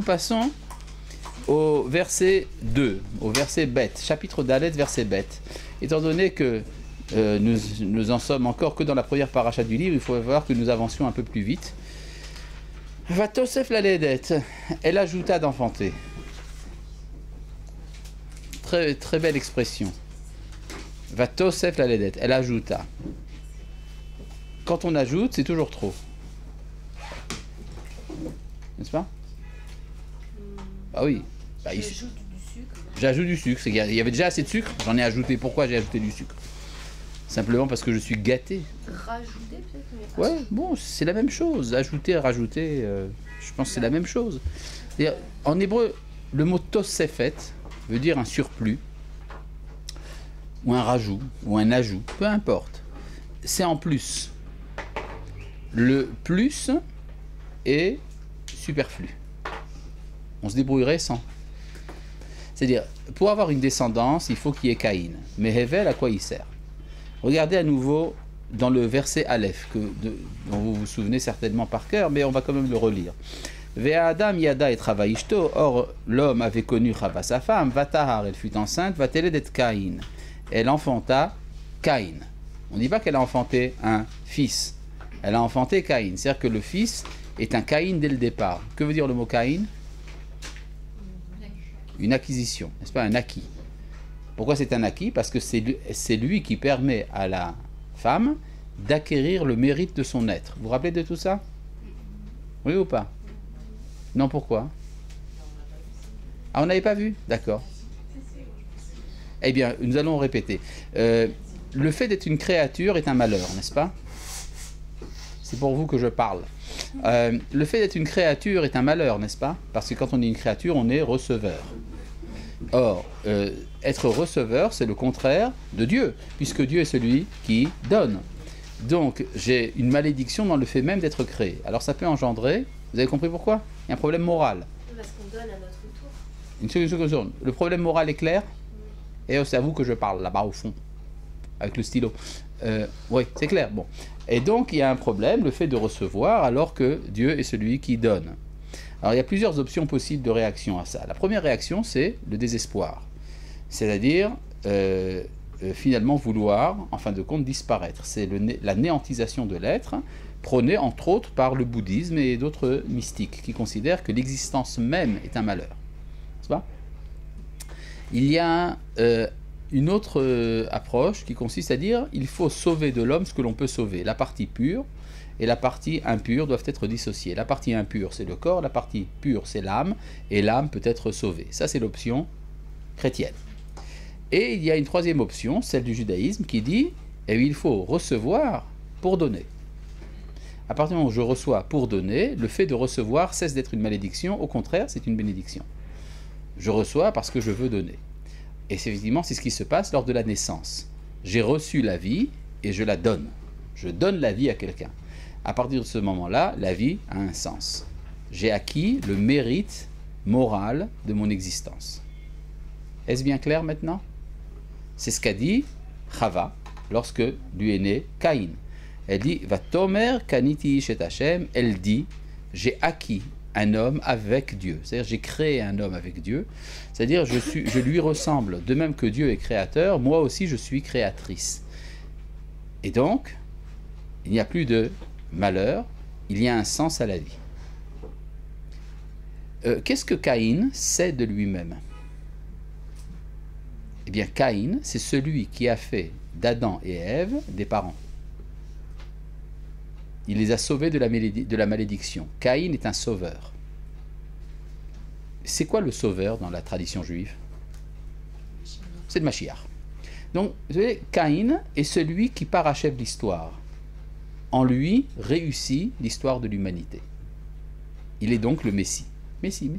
passons au verset 2, au verset bête, chapitre Dalet, verset bête. Étant donné que nous en sommes encore que dans la première paracha du livre, il faut voir que nous avancions un peu plus vite. Vatosef la ledet, elle ajouta d'enfanter. Très, très belle expression. Vatosef la ledet, elle ajouta. Quand on ajoute, c'est toujours trop. N'est-ce pas? Ah oui. Bah, J'ajoute du sucre. J'ajoute du sucre. Il y avait déjà assez de sucre, j'en ai ajouté. Pourquoi j'ai ajouté du sucre? Simplement parce que je suis gâté. Rajouter peut-être, mais... Ouais, bon, c'est la même chose. Ajouter, rajouter, je pense que c'est la même chose. En hébreu, le mot tosefet veut dire un surplus, ou un rajout, ou un ajout, peu importe. C'est en plus. Le plus est superflu. On se débrouillerait sans. C'est-à-dire, pour avoir une descendance, il faut qu'il y ait Caïn. Mais Hevel, à quoi il sert? Regardez à nouveau dans le verset Aleph, dont vous vous souvenez certainement par cœur, mais on va quand même le relire. Ve'adam yada et travaishto, or l'homme avait connu Chava sa femme, Vatahar, elle fut enceinte, Vateledet Caïn. Elle enfanta Caïn. On ne dit pas qu'elle a enfanté un fils, elle a enfanté Caïn. C'est-à-dire que le fils est un Caïn dès le départ. Que veut dire le mot Caïn? Une acquisition, n'est-ce pas? Un acquis. Pourquoi c'est un acquis? Parce que c'est lui qui permet à la femme d'acquérir le mérite de son être. Vous vous rappelez de tout ça? Oui ou pas? Non, pourquoi? Ah, on n'avait pas vu? D'accord. Eh bien, nous allons répéter. Le fait d'être une créature est un malheur, n'est-ce pas? C'est pour vous que je parle. Le fait d'être une créature est un malheur, n'est-ce pas? Parce que quand on est une créature, on est receveur. Or, être receveur, c'est le contraire de Dieu, puisque Dieu est celui qui donne. Donc, j'ai une malédiction dans le fait même d'être créé. Alors, ça peut engendrer, vous avez compris pourquoi? Il y a un problème moral. Parce qu'on donne à notre tour. Une seconde. Le problème moral est clair? Et c'est à vous que je parle, là-bas au fond, avec le stylo. Oui, c'est clair. Bon. Et donc, il y a un problème, le fait de recevoir, alors que Dieu est celui qui donne. Alors, il y a plusieurs options possibles de réaction à ça. La première réaction, c'est le désespoir. C'est-à-dire, finalement, vouloir, en fin de compte, disparaître. C'est la néantisation de l'être, prônée, entre autres, par le bouddhisme et d'autres mystiques, qui considèrent que l'existence même est un malheur. C'est pas? Il y a une autre approche qui consiste à dire il faut sauver de l'homme ce que l'on peut sauver. La partie pure et la partie impure doivent être dissociées. La partie impure, c'est le corps, la partie pure, c'est l'âme, et l'âme peut être sauvée. Ça, c'est l'option chrétienne. Et il y a une troisième option, celle du judaïsme, qui dit il faut recevoir pour donner. À partir du moment où je reçois pour donner, le fait de recevoir cesse d'être une malédiction, au contraire, c'est une bénédiction. Je reçois parce que je veux donner. Et c'est effectivement, c'est ce qui se passe lors de la naissance. J'ai reçu la vie et je la donne. Je donne la vie à quelqu'un. À partir de ce moment-là, la vie a un sens. J'ai acquis le mérite moral de mon existence. Est-ce bien clair maintenant? C'est ce qu'a dit Chava lorsque lui est né Caïn. Elle dit Vatomer kaniti shet Hashem. Elle dit j'ai acquis un homme avec Dieu. C'est-à-dire j'ai créé un homme avec Dieu. C'est-à-dire je lui ressemble. De même que Dieu est créateur, moi aussi je suis créatrice. Et donc, il n'y a plus de malheur, il y a un sens à la vie. Qu'est-ce que Caïn sait de lui-même? Eh bien, Caïn, c'est celui qui a fait d'Adam et Ève des parents. Il les a sauvés de la malédiction. Caïn est un sauveur. C'est quoi le sauveur dans la tradition juive? C'est le Mashiach. Donc, vous voyez, Caïn est celui qui parachève l'histoire. En lui réussit l'histoire de l'humanité. Il est donc le Messie. Messie.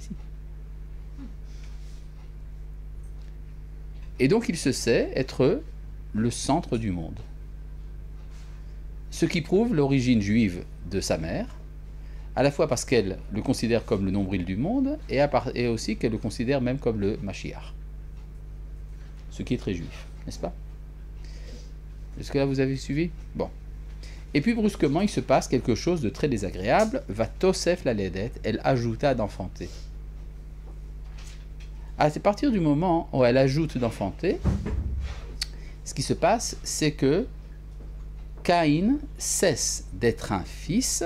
Et donc il se sait être le centre du monde. Ce qui prouve l'origine juive de sa mère, à la fois parce qu'elle le considère comme le nombril du monde, et aussi qu'elle le considère même comme le Mashiach. Ce qui est très juif, n'est-ce pas? Est-ce que là vous avez suivi? Bon. Et puis brusquement, il se passe quelque chose de très désagréable. Va Tosef la Ledet, elle ajouta d'enfanter. À partir du moment où elle ajoute d'enfanter, ce qui se passe, c'est que Caïn cesse d'être un fils,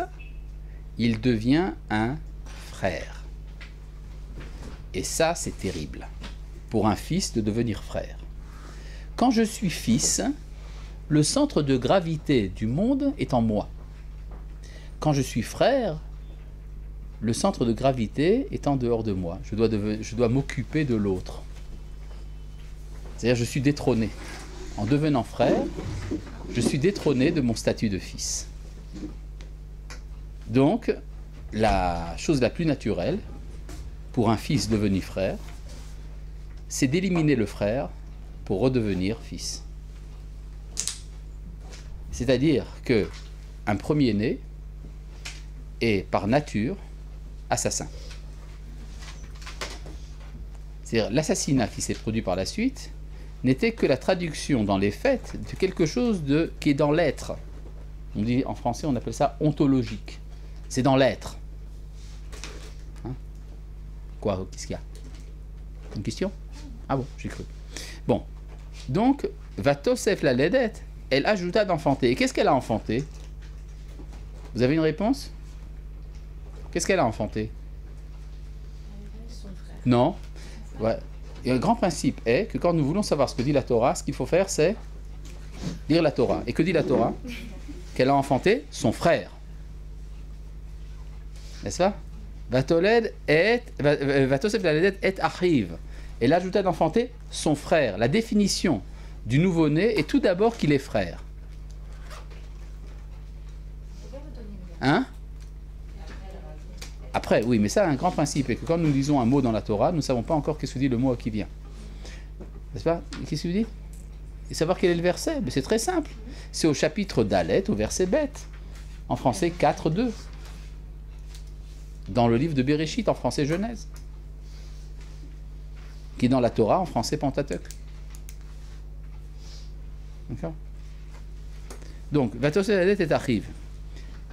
il devient un frère. Et ça, c'est terrible, pour un fils de devenir frère. Quand je suis fils, le centre de gravité du monde est en moi. Quand je suis frère, le centre de gravité est en dehors de moi. Je dois m'occuper de l'autre. C'est-à-dire, je suis détrôné. En devenant frère, je suis détrôné de mon statut de fils. Donc, la chose la plus naturelle pour un fils devenu frère, c'est d'éliminer le frère pour redevenir fils. C'est-à-dire que un premier-né est par nature assassin. C'est-à-dire l'assassinat qui s'est produit par la suite n'était que la traduction dans les faits de quelque chose qui est dans l'être. On dit en français, on appelle ça ontologique. C'est dans l'être. Hein? Quoi? Qu'est-ce qu'il y a? Une question? Ah bon, j'ai cru. Bon, donc, Vatosef la ledette, elle ajouta d'enfanter. Et qu'est-ce qu'elle a enfanté? Vous avez une réponse? Qu'est-ce qu'elle a enfanté? Son frère. Non. Ouais. Et un grand principe est que quand nous voulons savoir ce que dit la Torah, ce qu'il faut faire, c'est lire la Torah. Et que dit la Torah? Qu'elle a enfanté son frère. N'est-ce pas? Vatosef la ledette et achiv. Elle ajouta d'enfanter son frère. La définition du nouveau-né est tout d'abord qu'il est frère. Hein? Après, oui, mais ça, un grand principe est que quand nous lisons un mot dans la Torah, nous ne savons pas encore qu'est-ce que dit le mot qui vient. N'est-ce pas? Qu'est-ce que vous dites? Et savoir quel est le verset? Mais c'est très simple. C'est au chapitre d'Alet, au verset bête. En français 4.2. Dans le livre de Bereshit, en français Genèse. Qui est dans la Torah, en français Pentateuch. D'accord? Donc, Vatosef la ledette et achiv.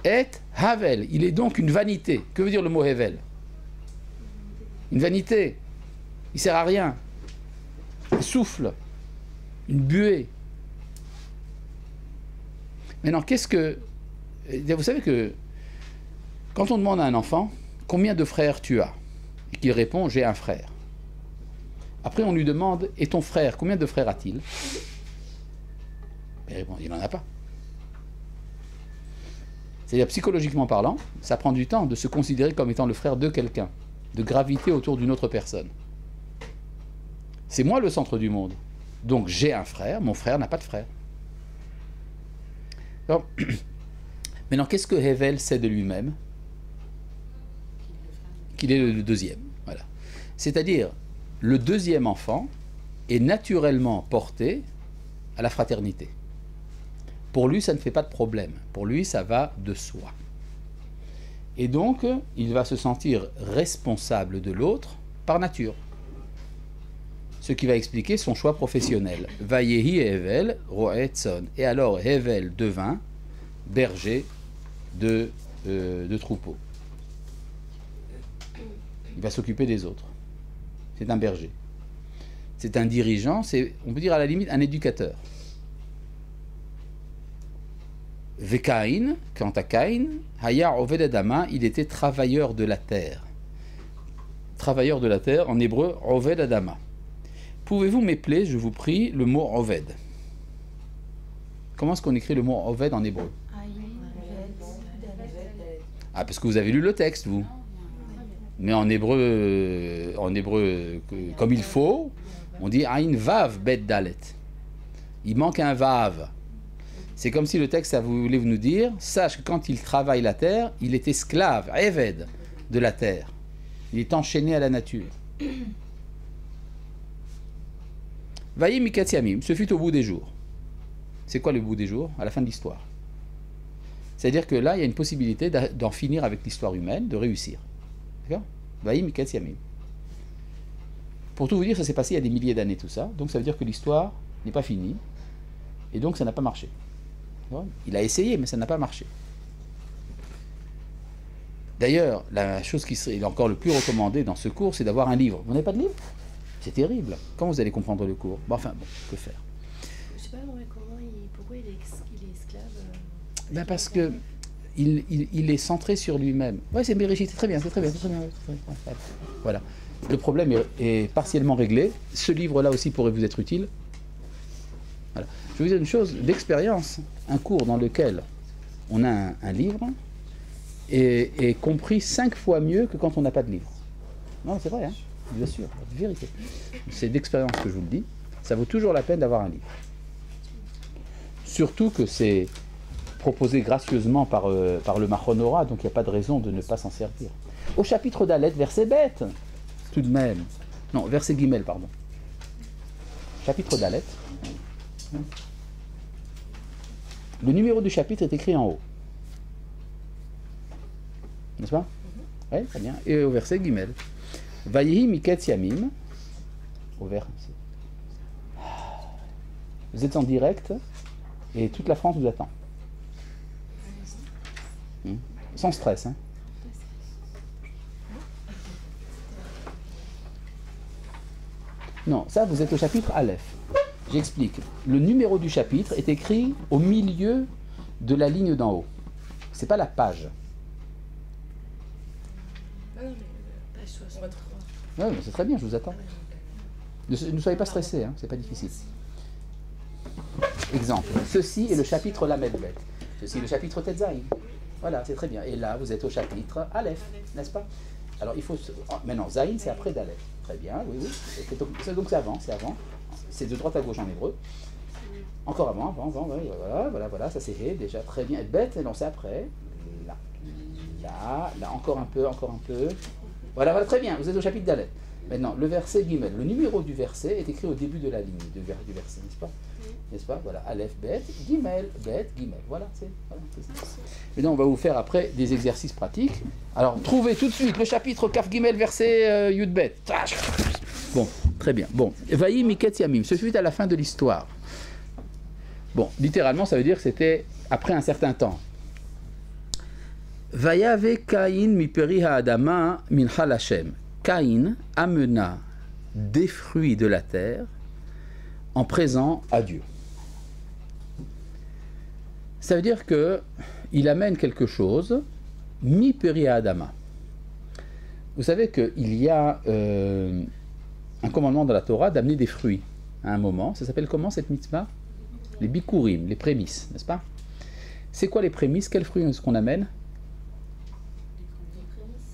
Et Havel, il est donc une vanité. Que veut dire le mot Havel? Une vanité. Il sert à rien. Un souffle. Une buée. Maintenant, qu'est-ce que... Vous savez que quand on demande à un enfant combien de frères tu as, et qu'il répond j'ai un frère. Après on lui demande et ton frère, combien de frères a-t-il? Il répond il n'en a pas. C'est-à-dire, psychologiquement parlant, ça prend du temps de se considérer comme étant le frère de quelqu'un, de graviter autour d'une autre personne. C'est moi le centre du monde. Donc j'ai un frère, mon frère n'a pas de frère. Alors, maintenant, qu'est-ce que Hevel sait de lui-même? Qu'il est le deuxième. Voilà. C'est-à-dire, le deuxième enfant est naturellement porté à la fraternité. Pour lui, ça ne fait pas de problème. Pour lui, ça va de soi. Et donc, il va se sentir responsable de l'autre par nature. Ce qui va expliquer son choix professionnel. Vayehi Hevel roetzon. Et alors, Hevel devint berger de troupeaux. Il va s'occuper des autres. C'est un berger. C'est un dirigeant, c'est, on peut dire à la limite, un éducateur. Vekain, quant à Caïn, Haya Oved Adama, il était travailleur de la terre. Travailleur de la terre, en hébreu, Oved Adama. Pouvez-vous m'épeler, je vous prie, le mot Oved? Comment est-ce qu'on écrit le mot Oved en hébreu? Ah, parce que vous avez lu le texte, vous. Mais en hébreu, comme il faut, on dit Aïn Vav Bet Dalet. Il manque un Vav. C'est comme si le texte voulait nous dire, sache que quand il travaille la terre, il est esclave, Eved, de la terre. Il est enchaîné à la nature. Vaïe Mikatiamim, ce fut au bout des jours. C'est quoi le bout des jours? À la fin de l'histoire. C'est-à-dire que là, il y a une possibilité d'en finir avec l'histoire humaine, de réussir. D'accord? Vaïe Mikatiamim. Pour tout vous dire, ça s'est passé il y a des milliers d'années, tout ça. Donc ça veut dire que l'histoire n'est pas finie. Et donc ça n'a pas marché. Il a essayé, mais ça n'a pas marché. D'ailleurs, la chose qui serait encore le plus recommandée dans ce cours, c'est d'avoir un livre. Vous n'avez pas de livre? C'est terrible. Comment vous allez comprendre le cours? Bon, enfin, bon, que faire? Je sais pas moi, pourquoi il est esclave. Ben parce que il est centré sur lui-même. Ouais, c'est Bereshit, c'est très bien, c'est très bien, c'est très bien. Ouais, c'est très bien. Voilà. Le problème est partiellement réglé. Ce livre-là aussi pourrait vous être utile. Voilà. Je vais vous dire une chose d'expérience. Un cours dans lequel on a un livre est compris 5 fois mieux que quand on n'a pas de livre. Non, c'est vrai, hein, bien sûr, vérité. C'est d'expérience que je vous le dis. Ça vaut toujours la peine d'avoir un livre. Surtout que c'est proposé gracieusement par le Machonora, donc il n'y a pas de raison de ne pas s'en servir. Au chapitre d'Alet, verset bête, tout de même. Non, verset Guimel, pardon. Chapitre d'Alet. Le numéro du chapitre est écrit en haut. N'est-ce pas? Oui, très bien. Et au verset Guimel. Vayehi Miketz Yamim. Au verset. Vous êtes en direct et toute la France vous attend. Sans stress, hein. Non, ça vous êtes au chapitre Aleph. J'explique. Le numéro du chapitre est écrit au milieu de la ligne d'en haut. C'est pas la page. Non, mais page 63. Oui, mais c'est très bien, je vous attends. Ne soyez pas stressés, hein, c'est pas difficile. Exemple. Ceci est le chapitre Lamed Bet. Ceci est le chapitre Tetzaïn. Voilà, c'est très bien. Et là, vous êtes au chapitre Aleph, n'est-ce pas? Alors, il faut... Maintenant, Zaïn, c'est après d'Aleph. Très bien, oui, oui. Donc, c'est avant, c'est avant. C'est de droite à gauche en hébreu. Encore avant, oui, voilà, ça c'est Hé, déjà, très bien. Et bête, non, c'est après. Là, encore un peu. Voilà, très bien, vous êtes au chapitre d'Aleph. Maintenant, le verset Gimel, le numéro du verset est écrit au début de la ligne du verset, n'est-ce pas? N'est-ce pas? Voilà, Aleph, Bet, Gimel, voilà, c'est ça. Maintenant, on va vous faire après des exercices pratiques. Alors, trouvez tout de suite le chapitre Kaf Gimel, verset Yud Bet. Bon, très bien. Bon, Vayi Miketz Yamim, ce fut à la fin de l'histoire. Bon, littéralement, ça veut dire que c'était après un certain temps. Vayave Caïn mi peri ha'adama min Hashem. Caïn amena des fruits de la terre en présent à Dieu. Ça veut dire que il amène quelque chose mi peri ha'adama. Vous savez qu'il y a un commandement dans la Torah d'amener des fruits à un moment. Ça s'appelle comment cette mitzvah? Les bikurim, les prémices, n'est-ce pas? C'est quoi les prémices? Quels fruits est-ce qu'on amène?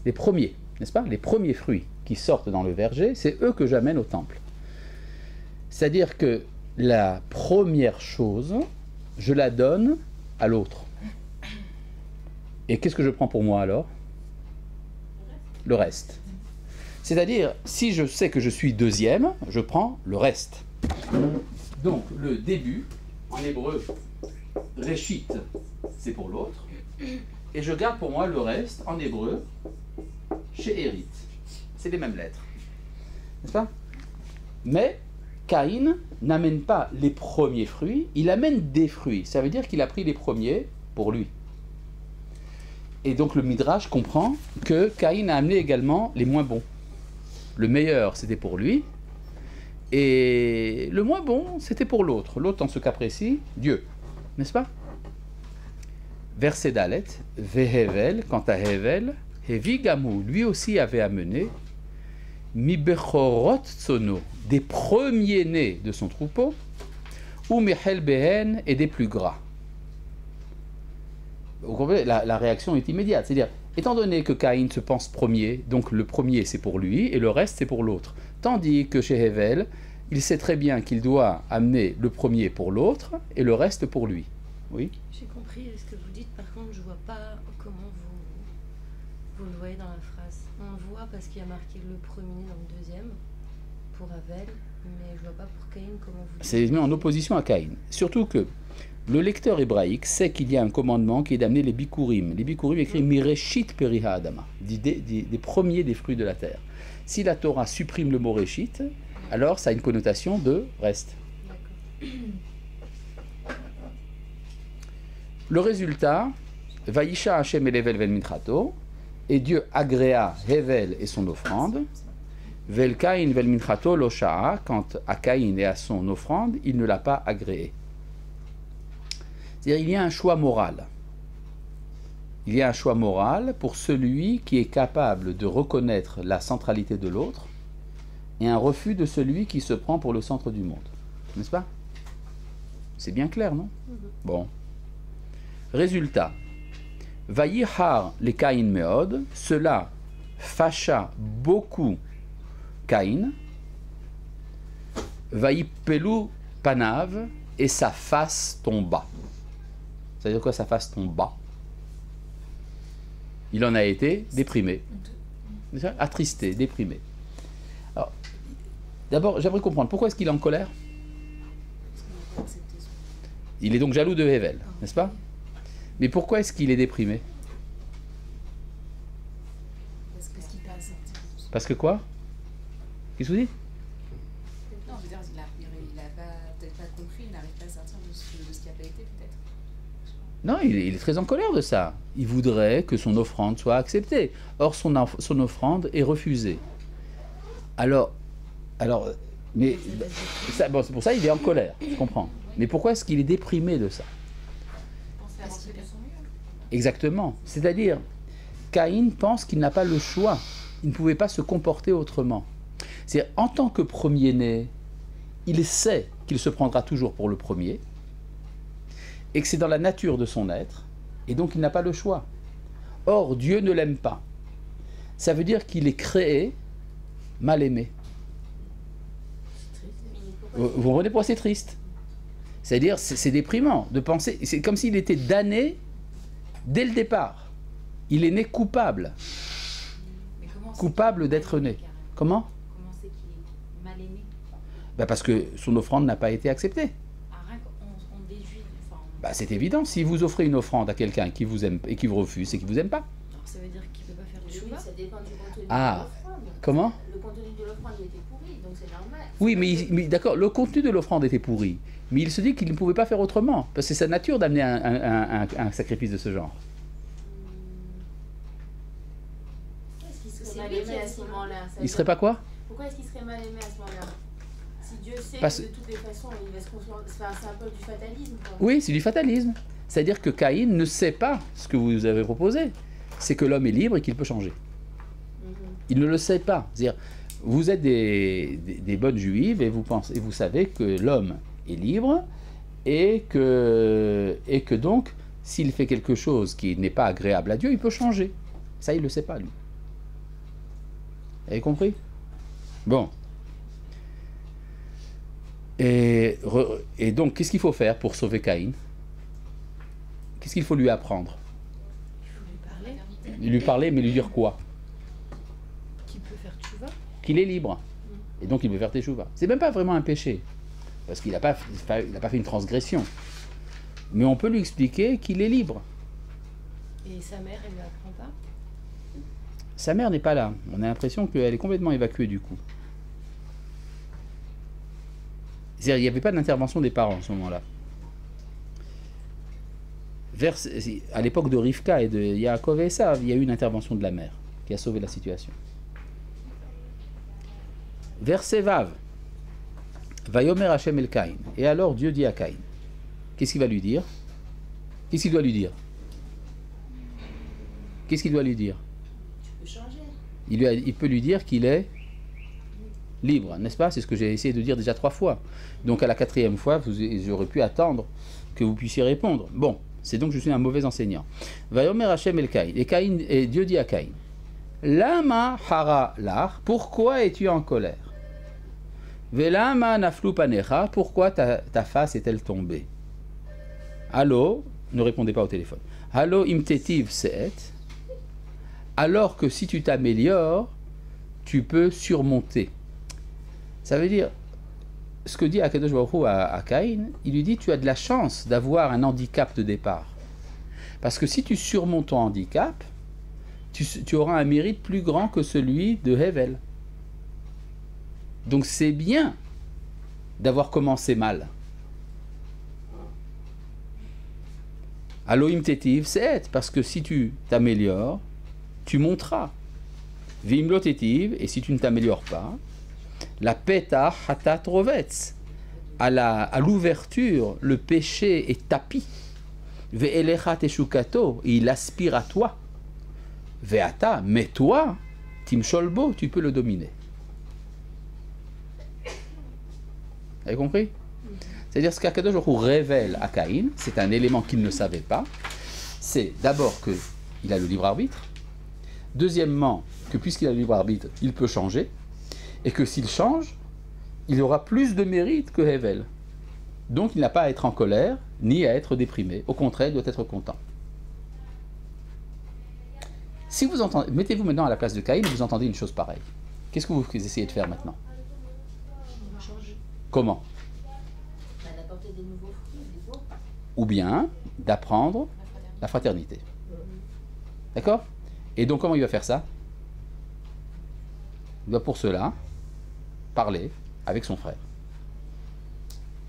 Les premiers, n'est-ce pas? Les premiers fruits qui sortent dans le verger, c'est eux que j'amène au temple. C'est-à-dire que la première chose, je la donne à l'autre. Et qu'est-ce que je prends pour moi alors? Le reste. C'est-à-dire, si je sais que je suis deuxième, je prends le reste. Donc, le début, en hébreu, Réchit, c'est pour l'autre. Et je garde pour moi le reste, en hébreu, She'erit. C'est les mêmes lettres. N'est-ce pas? Mais, Caïn n'amène pas les premiers fruits, il amène des fruits. Ça veut dire qu'il a pris les premiers pour lui. Et donc le Midrash comprend que Caïn a amené également les moins bons. Le meilleur, c'était pour lui. Et le moins bon, c'était pour l'autre. L'autre, dans ce cas précis, Dieu. N'est-ce pas? Verset Dalet, Vehevel, quant à Hevel, Hevi Gamou, lui aussi avait amené Mi Bechorot Tsono, des premiers-nés de son troupeau, ou Mechel Behen, et des plus gras. Vous comprenez, la réaction est immédiate. C'est-à-dire, étant donné que Caïn se pense premier, donc le premier c'est pour lui, et le reste c'est pour l'autre. Tandis que chez Hevel, il sait très bien qu'il doit amener le premier pour l'autre, et le reste pour lui. Oui? J'ai compris ce que vous dites, par contre je vois pas comment vous le voyez dans la phrase. On le voit parce qu'il y a marqué le premier dans le deuxième, pour Abel, mais je vois pas pour Caïn comment vous... C'est mis en opposition à Caïn. Surtout que le lecteur hébraïque sait qu'il y a un commandement qui est d'amener les bikurim. Les bikurim écrit Mireshit Periha Adama, des premiers des fruits de la terre. Si la Torah supprime le mot Réchit, alors ça a une connotation de reste. Le résultat, Vaïsha Hashem Elevel Vel Minchato, et Dieu agréa Hevel et son offrande, Vel Caïn vel minchato lo sha'a, quant à Caïn et à son offrande, il ne l'a pas agréé. C'est-à-dire, il y a un choix moral. Il y a un choix moral pour celui qui est capable de reconnaître la centralité de l'autre et un refus de celui qui se prend pour le centre du monde. N'est-ce pas? C'est bien clair, non? Bon. Résultat. Vayihar les Caïn meod, cela fâcha beaucoup Caïn. Vayipelu panav, et sa face tomba. Ça veut dire quoi, sa face tomba? Il en a été déprimé, attristé, déprimé. Alors, d'abord, j'aimerais comprendre, pourquoi est-ce qu'il est en colère? Il est donc jaloux de Hevel, n'est-ce pas? Mais pourquoi est-ce qu'il est déprimé? Parce que quoi? Qu'est-ce que vous dites? Non, je veux dire, il n'a peut-être pas compris, il n'arrive pas à sortir de ce qui n'a pas été, peut-être. Non, il est très en colère de ça. Il voudrait que son offrande soit acceptée. Or, son offrande est refusée. Alors mais ça, bon, c'est pour ça qu'il est en colère, je comprends. Mais pourquoi est-ce qu'il est déprimé de ça? Parce qu'il fait son mieux. Exactement. C'est-à-dire, Caïn pense qu'il n'a pas le choix. Il ne pouvait pas se comporter autrement. C'est-à-dire, en tant que premier-né, il sait qu'il se prendra toujours pour le premier, et que c'est dans la nature de son être, et donc il n'a pas le choix. Or, Dieu ne l'aime pas. Ça veut dire qu'il est créé mal aimé. Vous comprenez pourquoi c'est triste? C'est-à-dire, c'est déprimant de penser, c'est comme s'il était damné dès le départ. Il est né coupable. Coupable d'être né. Comment? Comment c'est qu'il est mal aimé? Ben parce que son offrande n'a pas été acceptée. On déduit. Ben c'est évident, si vous offrez une offrande à quelqu'un qui vous aime et qui vous refuse, c'est qu'il vous aime pas. Alors ça veut dire qu'il peut pas faire du Oui, chouva? ça dépend du contenu Ah. de l'offrande. Comment? Le contenu de l'offrande il était pourri, donc c'est normal. Oui, mais d'accord, le contenu de l'offrande était pourri. Mais il se dit qu'il ne pouvait pas faire autrement. Parce que c'est sa nature d'amener un sacrifice de ce genre. Est-ce qu'il C'est serait mal lui qui aimé a à dit ce ça. moment-là? Il serait pas quoi? Pourquoi est-ce qu'il serait mal aimé à ce moment-là? Si Dieu sait Parce- que de toutes les façons, il va se confondre. Enfin, c'est un peu du fatalisme, quoi. Oui, c'est du fatalisme. C'est-à-dire que Caïn ne sait pas ce que vous avez proposé. C'est que l'homme est libre et qu'il peut changer. Il ne le sait pas. C'est-à-dire, vous êtes des bonnes juives et vous savez que l'homme est libre et que donc, s'il fait quelque chose qui n'est pas agréable à Dieu, il peut changer. Ça, il ne le sait pas, lui. Vous avez compris? Bon. Et donc, qu'est-ce qu'il faut faire pour sauver Caïn? Qu'est-ce qu'il faut lui apprendre? Il faut lui parler. Lui parler, mais lui dire quoi? Qui peut faire chouva? Qu'il est libre. Et donc il peut faire teshuva. C'est même pas vraiment un péché, parce qu'il n'a pas fait une transgression. Mais on peut lui expliquer qu'il est libre. Et sa mère, elle lui apprend pas? Sa mère n'est pas là. On a l'impression qu'elle est complètement évacuée du coup. C'est-à-dire, il n'y avait pas d'intervention des parents à ce moment-là. À l'époque de Rivka et de Yaakov et Esav, il y a eu une intervention de la mère qui a sauvé la situation. Verset Vav. Vayomer Hashem el Caïn. Et alors Dieu dit à Caïn. Qu'est-ce qu'il va lui dire? Qu'est-ce qu'il doit lui dire? Qu'est-ce qu'il doit lui dire? Tu peux changer. Il peut lui dire qu'il est libre, n'est-ce pas? C'est ce que j'ai essayé de dire déjà 3 fois. Donc à la 4e fois, j'aurais pu attendre que vous puissiez répondre. Bon, c'est donc que je suis un mauvais enseignant. Vayomer Hashem el Caïn. Et Dieu dit à Caïn. Lama hara lach. Pourquoi es-tu en colère? Velama naflu panecha. Pourquoi ta face est-elle tombée? Allô? Ne répondez pas au téléphone. Allô imtetiv seet. Alors que si tu t'améliores, tu peux surmonter. Ça veut dire, ce que dit Akadosh Baruch Hu à Caïn, il lui dit, tu as de la chance d'avoir un handicap de départ. Parce que si tu surmontes ton handicap, tu auras un mérite plus grand que celui de Hevel. Donc c'est bien d'avoir commencé mal. Aloim tetiv, c'est parce que si tu t'améliores, tu monteras. Vimlotetiv, et si tu ne t'améliores pas, la peta hatat rovetz. À l'ouverture, le péché est tapi. Ve'elecha teshukato, il aspire à toi. Ve'ata, mais toi, timsholbo, tu peux le dominer. Vous avez compris? C'est-à-dire ce qu'Akadosh Baruch Hu révèle à Caïn, c'est un élément qu'il ne savait pas. C'est d'abord qu'il a le libre arbitre. Deuxièmement, que puisqu'il a le libre arbitre, il peut changer. Et que s'il change, il aura plus de mérite que Hevel. Donc il n'a pas à être en colère, ni à être déprimé. Au contraire, il doit être content. Si vous entendez, mettez-vous maintenant à la place de Caïn et vous entendez une chose pareille. Qu'est-ce que vous essayez de faire maintenant? On va changer. Comment? D'apporter des nouveaux fruits, des beaux. Ou bien d'apprendre la fraternité. D'accord? Et donc comment il va faire ça? Il doit pour cela parler avec son frère.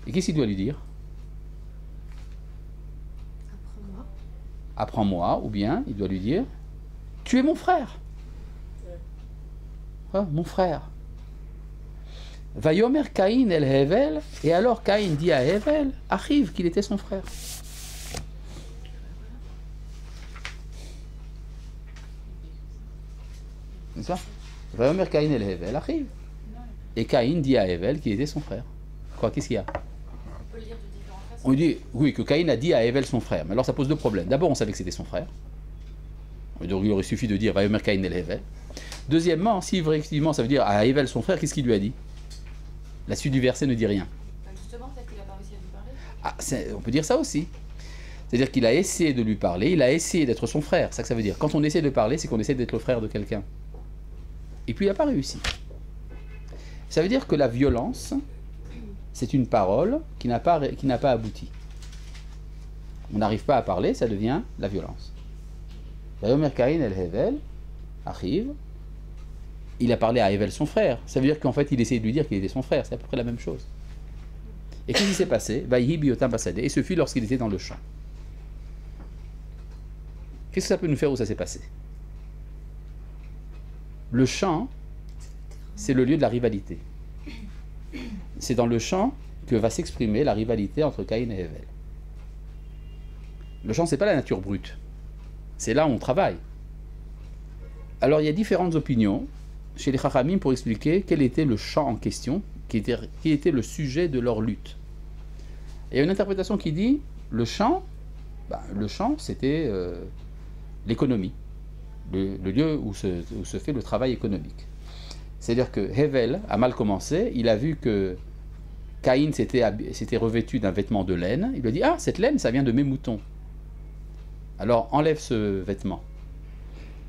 Et qu'est-ce qu'il doit lui dire? Apprends-moi. Apprends-moi, ou bien il doit lui dire, tu es mon frère. Ah, mon frère. Vayomer Caïn el Hevel, et alors Caïn dit à Hevel, arrive qu'il était son frère. C'est ça? Vayomer Caïn el Hevel, arrive. Et Caïn dit à Hevel qu'il était son frère. Quoi, qu'est-ce qu'il y a? On peut le dire de différentes façons. On dit, oui, que Caïn a dit à Hevel son frère. Mais alors ça pose deux problèmes. D'abord, on savait que c'était son frère. Donc il aurait suffi de dire Vayomer Caïn el Hevel. Deuxièmement, si effectivement ça veut dire à Hevel son frère, qu'est-ce qu'il lui a dit? La suite du verset ne dit rien. Justement, peut-être qu'il n'a pas réussi à lui parler. Ah, on peut dire ça aussi. C'est-à-dire qu'il a essayé de lui parler, il a essayé d'être son frère. C'est ça que ça veut dire. Quand on essaie de parler, c'est qu'on essaie d'être le frère de quelqu'un. Et puis il n'a pas réussi. Ça veut dire que la violence, c'est une parole qui n'a pas abouti. On n'arrive pas à parler, ça devient la violence. Vayomer Caïn el Hevel arrive. Il a parlé à Hevel son frère. Ça veut dire qu'en fait il essayait de lui dire qu'il était son frère. C'est à peu près la même chose. Et qu'est-ce qui s'est passé? Vaïhi biotam basadeh. Et ce fut lorsqu'il était dans le champ. Qu'est-ce que ça peut nous faire où ça s'est passé? Le champ, c'est le lieu de la rivalité. C'est dans le champ que va s'exprimer la rivalité entre Caïn et Hevel. Le champ, c'est pas la nature brute. C'est là où on travaille. Alors il y a différentes opinions chez les Chachamim pour expliquer quel était le champ en question, qui était le sujet de leur lutte. Et il y a une interprétation qui dit le champ c'était l'économie, le lieu où se fait le travail économique. C'est-à-dire que Hevel a mal commencé, il a vu que Caïn s'était revêtu d'un vêtement de laine, il lui a dit « Ah, cette laine, ça vient de mes moutons. Alors enlève ce vêtement. »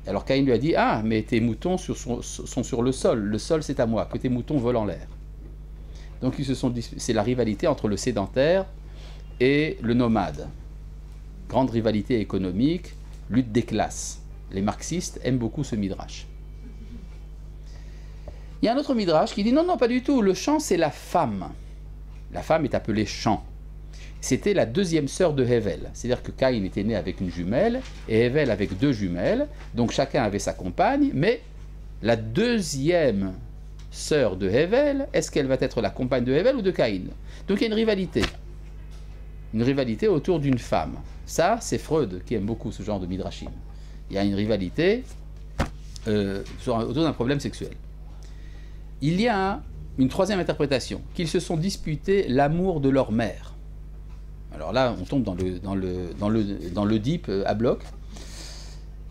Alors Caïn lui a dit « Ah, mais tes moutons sont sur le sol c'est à moi, que tes moutons volent en l'air. » Donc c'est la rivalité entre le sédentaire et le nomade. Grande rivalité économique, lutte des classes. Les marxistes aiment beaucoup ce midrash. Il y a un autre midrash qui dit non, pas du tout, le champ c'est la femme. La femme est appelée champ. C'était la deuxième sœur de Hevel. C'est-à-dire que Caïn était né avec une jumelle et Hevel avec deux jumelles. Donc chacun avait sa compagne, mais la deuxième sœur de Hevel, est-ce qu'elle va être la compagne de Hevel ou de Caïn? Donc il y a une rivalité. Une rivalité autour d'une femme. Ça, c'est Freud qui aime beaucoup ce genre de midrashim. Il y a une rivalité autour d'un problème sexuel. Il y a une troisième interprétation, qu'ils se sont disputés l'amour de leur mère. Alors là, on tombe dans le deep à bloc.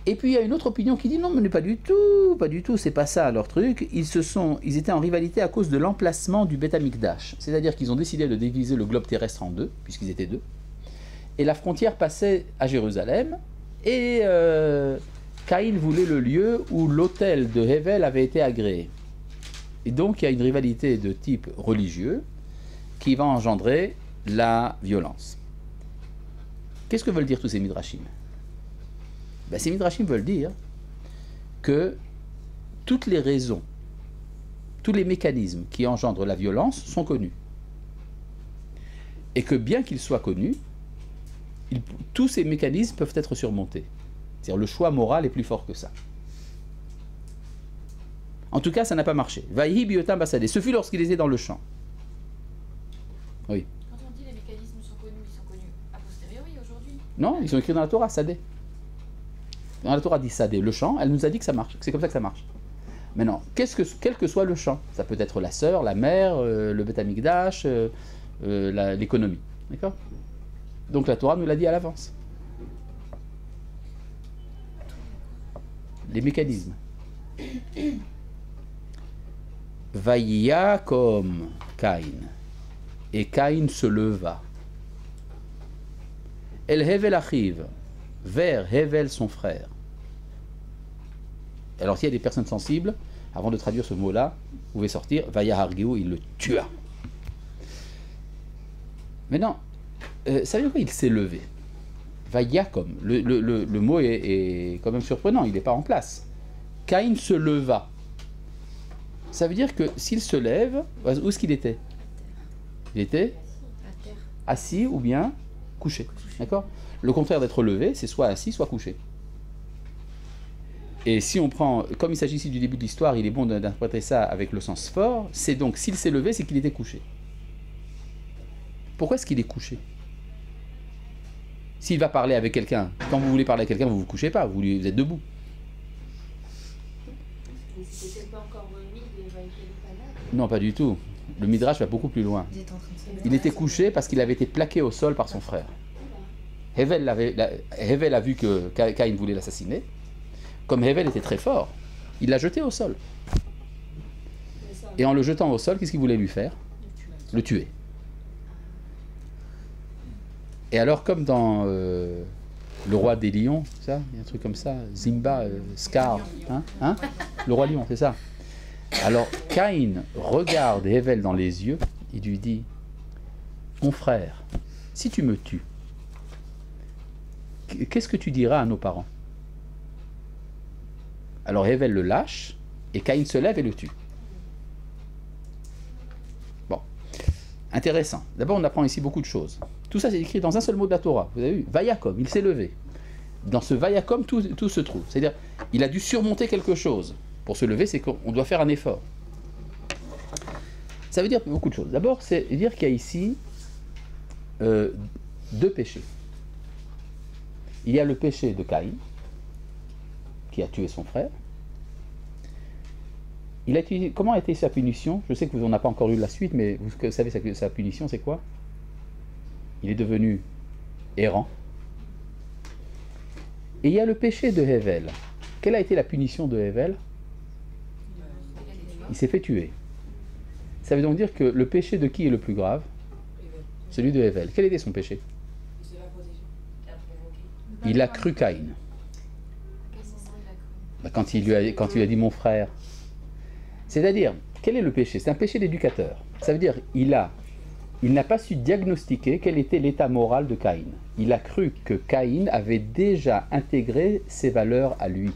Et puis il y a une autre opinion qui dit non, mais pas du tout, c'est pas ça leur truc. Ils étaient en rivalité à cause de l'emplacement du Beth Amikdash. C'est-à-dire qu'ils ont décidé de diviser le globe terrestre en deux, puisqu'ils étaient deux. Et la frontière passait à Jérusalem. Et Caïn voulait le lieu où l'autel de Hevel avait été agréé. Et donc il y a une rivalité de type religieux qui va engendrer la violence. Qu'est-ce que veulent dire tous ces midrashim? Ces midrashim veulent dire que toutes les raisons, tous les mécanismes qui engendrent la violence sont connus. Et que bien qu'ils soient connus, tous ces mécanismes peuvent être surmontés. C'est-à-dire le choix moral est plus fort que ça. En tout cas, ça n'a pas marché. Vaïhi biotam basadeh. Ce fut lorsqu'il était dans le champ. Oui. Quand on dit les mécanismes sont connus a posteriori aujourd'hui. Non, ils sont écrits dans la Torah, sadeh. Dans la Torah dit sadeh, le champ, elle nous a dit que ça marche, que c'est comme ça que ça marche. Maintenant, quel que soit le champ, ça peut être la sœur, la mère, le Beth Amikdash, l'économie. D'accord? Donc la Torah nous l'a dit à l'avance. Les mécanismes. Vaïa comme Caïn. Et Caïn se leva. El Hevel Achiv, vers Hevel son frère. Alors s'il y a des personnes sensibles, avant de traduire ce mot-là, vous pouvez sortir Vaïa Hargiou, il le tua. Maintenant, ça veut dire quoi? Il s'est levé. Vaïa comme. Le mot est quand même surprenant, il n'est pas en place. Caïn se leva. Ça veut dire que s'il se lève, où est-ce qu'il était? Il était À terre. assis ou bien couché. D'accord? Le contraire d'être levé, c'est soit assis, soit couché. Et si on prend, comme il s'agit ici du début de l'histoire, il est bon d'interpréter ça avec le sens fort, c'est donc s'il s'est levé, c'est qu'il était couché. Pourquoi est-ce qu'il est couché? S'il va parler avec quelqu'un, quand vous voulez parler à quelqu'un, vous ne vous couchez pas, vous êtes debout. Mais c'était pas encore remis des Vaïkelipana. Non, pas du tout. Le Midrash va beaucoup plus loin. Ils étaient en train de se mettre. Il était couché parce qu'il avait été plaqué au sol par son frère. Hevel a vu que Caïn voulait l'assassiner. Comme Hevel était très fort, il l'a jeté au sol. Et en le jetant au sol, qu'est-ce qu'il voulait lui faire? Le tuer. Et alors, comme dans Le Roi des Lions, ça, il y a un truc comme ça, Simba, Scar, hein? Le Roi Lion, c'est ça. Alors, Caïn regarde Hevel dans les yeux, il lui dit, mon frère, si tu me tues, qu'est-ce que tu diras à nos parents? Alors Hevel le lâche, et Caïn se lève et le tue. Bon, intéressant. D'abord, on apprend ici beaucoup de choses. Tout ça, c'est écrit dans un seul mot de la Torah. Vous avez vu? Vayakom, il s'est levé. Dans ce Vayakom, tout se trouve. C'est-à-dire, il a dû surmonter quelque chose. Pour se lever, c'est qu'on doit faire un effort. Ça veut dire beaucoup de choses. D'abord, c'est dire qu'il y a ici deux péchés. Il y a le péché de Caïn, qui a tué son frère. Comment a été sa punition? Je sais que vous n'en avez pas encore eu la suite, mais vous savez sa punition, c'est quoi? Il est devenu errant. Et il y a le péché de Hevel. Quelle a été la punition de Hevel? Il s'est fait tuer. Ça veut donc dire que le péché de qui est le plus grave? Celui de Hevel. Quel était son péché? Il a cru Caïn. Quand il lui a dit mon frère. C'est-à-dire, quel est le péché? C'est un péché d'éducateur. Ça veut dire, il n'a pas su diagnostiquer quel était l'état moral de Caïn. Il a cru que Caïn avait déjà intégré ses valeurs à lui.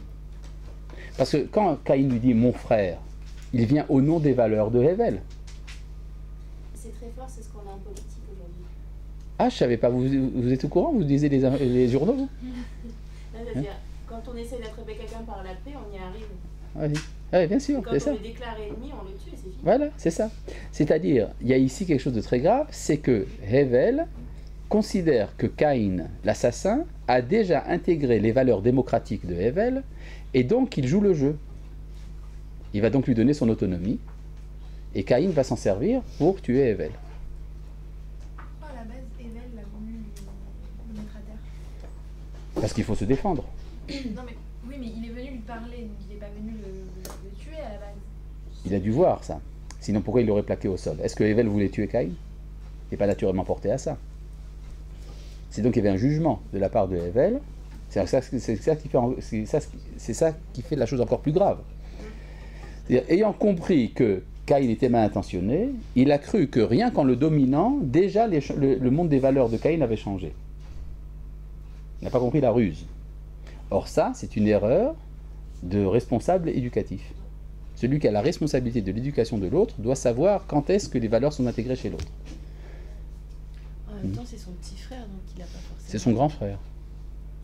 Parce que quand Caïn lui dit mon frère, il vient au nom des valeurs de Hevel. C'est très fort, c'est ce qu'on a en politique aujourd'hui. Ah, je savais pas, vous êtes au courant? Vous lisez les journaux, vous? C'est-à-dire, quand on essaie d'attraper quelqu'un par la paix, on y arrive. Oui. Ah, bien sûr, Quand c'est ça. on est déclaré ennemi, on le tue et c'est fini. Voilà, c'est ça. C'est-à-dire, il y a ici quelque chose de très grave, c'est que Hevel considère que Caïn, l'assassin, a déjà intégré les valeurs démocratiques de Hevel, et donc il joue le jeu. Il va donc lui donner son autonomie, et Caïn va s'en servir pour tuer Hevel. Pourquoi à la base Hevel l'a voulu le mettre à terre? Parce qu'il faut se défendre. Non mais oui, mais il est venu lui parler, donc il n'est pas venu le tuer à la base. Il a dû voir ça. Sinon, pourquoi il l'aurait plaqué au sol? Est-ce que Hevel voulait tuer Caïn? Il n'est pas naturellement porté à ça. C'est donc qu'il y avait un jugement de la part de Hevel. C'est ça qui fait la chose encore plus grave. C'est-à-dire, ayant compris que Caïn était mal intentionné, il a cru que rien qu'en le dominant, déjà le monde des valeurs de Caïn avait changé. Il n'a pas compris la ruse. Or ça, c'est une erreur de responsable éducatif. Celui qui a la responsabilité de l'éducation de l'autre doit savoir quand est-ce que les valeurs sont intégrées chez l'autre. En même temps, c'est son petit frère, donc il n'a pas forcément. C'est son grand frère.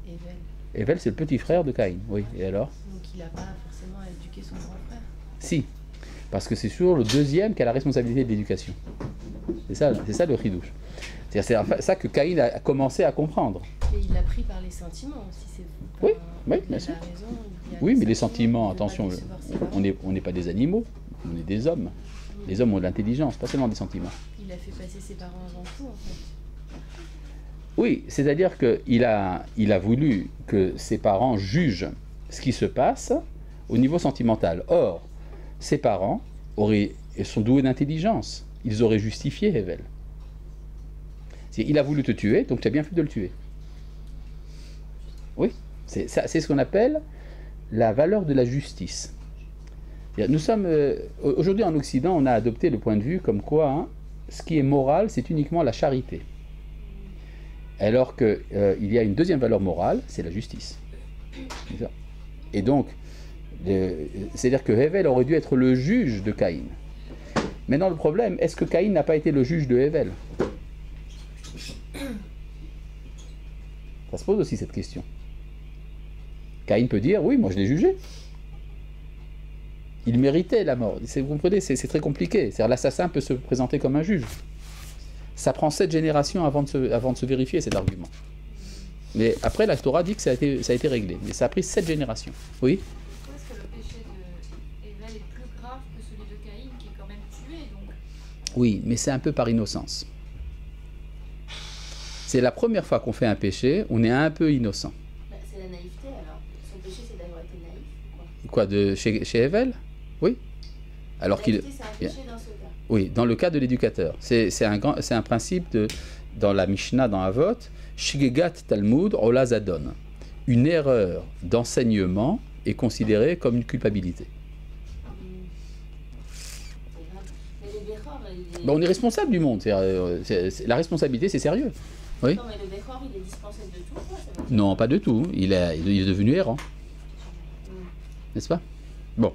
Hevel. Hevel, c'est le petit frère de Caïn. Oui, et alors? Donc il n'a pas forcément à éduquer son grand frère. Si. Parce que c'est toujours le deuxième qui a la responsabilité de l'éducation. C'est ça le chidouche. C'est ça que Caïn a commencé à comprendre. Et il l'a pris par les sentiments aussi. C'est Oui, pas- oui, il bien a sûr. raison, il y a Oui, mais les sentiments, de pas attention, décevoir ses parents. on n'est pas des animaux, on est des hommes. Les hommes ont de l'intelligence, pas seulement des sentiments. Il a fait passer ses parents avant tout, en fait. Oui, c'est-à-dire qu'il a voulu que ses parents jugent ce qui se passe au niveau sentimental. Or, ses parents sont doués d'intelligence. Ils auraient justifié Hevel. Il a voulu te tuer, donc tu as bien fait de le tuer. Oui, c'est ce qu'on appelle la valeur de la justice. Nous sommes aujourd'hui en Occident, on a adopté le point de vue comme quoi ce qui est moral, c'est uniquement la charité. Alors qu'il y a une deuxième valeur morale, c'est la justice. Et donc, c'est-à-dire que Hevel aurait dû être le juge de Caïn. Maintenant, le problème, est-ce que Caïn n'a pas été le juge de Hevel? Ça se pose aussi cette question. Caïn peut dire, oui, moi je l'ai jugé. Il méritait la mort. Vous comprenez, c'est très compliqué. C'est-à-dire l'assassin peut se présenter comme un juge. Ça prend 7 générations avant de se vérifier cet argument. Mais après, la Torah dit que ça a été réglé. Mais ça a pris 7 générations. Oui? Pourquoi est-ce que le péché de Hevel est plus grave que celui de Caïn qui est quand même tué donc? Oui, mais c'est un peu par innocence. C'est la première fois qu'on fait un péché, on est un peu innocent. Bah, c'est la naïveté alors. Son péché c'est d'avoir été naïf ou Quoi, quoi? chez Hevel? Oui. Alors La qu'il... naïveté c'est un péché dans ce cas. Oui, dans le cas de l'éducateur. C'est un principe dans la Mishnah, dans Avot, Shigegat Talmud Ola Zadon. Une erreur d'enseignement est considérée comme une culpabilité. C'est grave. Mais le Bechor, il est... Ben, on est responsable du monde. La responsabilité, c'est sérieux. Oui. Non mais le Bechor il est dispensé de tout quoi, ça veut dire. Non, pas de tout. Il est devenu errant. N'est-ce pas? Bon.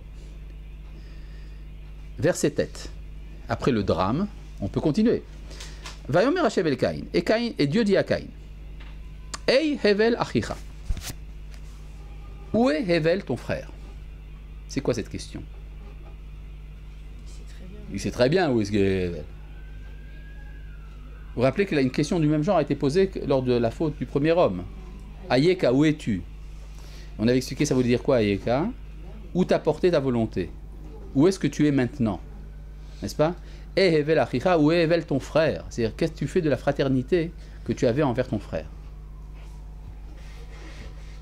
Verset tête. Après le drame, on peut continuer. Vayomer Hashem el Caïn. Et Dieu dit à Caïn, Hey Hevel achicha. Où est Hevel ton frère? C'est quoi cette question? C'est très bien. Il sait très bien où est-ce qu'est Hevel. Vous vous rappelez que une question du même genre a été posée lors de la faute du premier homme. Ayeka, où es-tu? On avait expliqué ça voulait dire quoi, Ayeka? Où t'as porté ta volonté? Où est-ce que tu es maintenant? N'est-ce pas? Et Hevel achicha, où est Hevel ton frère? C'est-à-dire, qu'est-ce que tu fais de la fraternité que tu avais envers ton frère?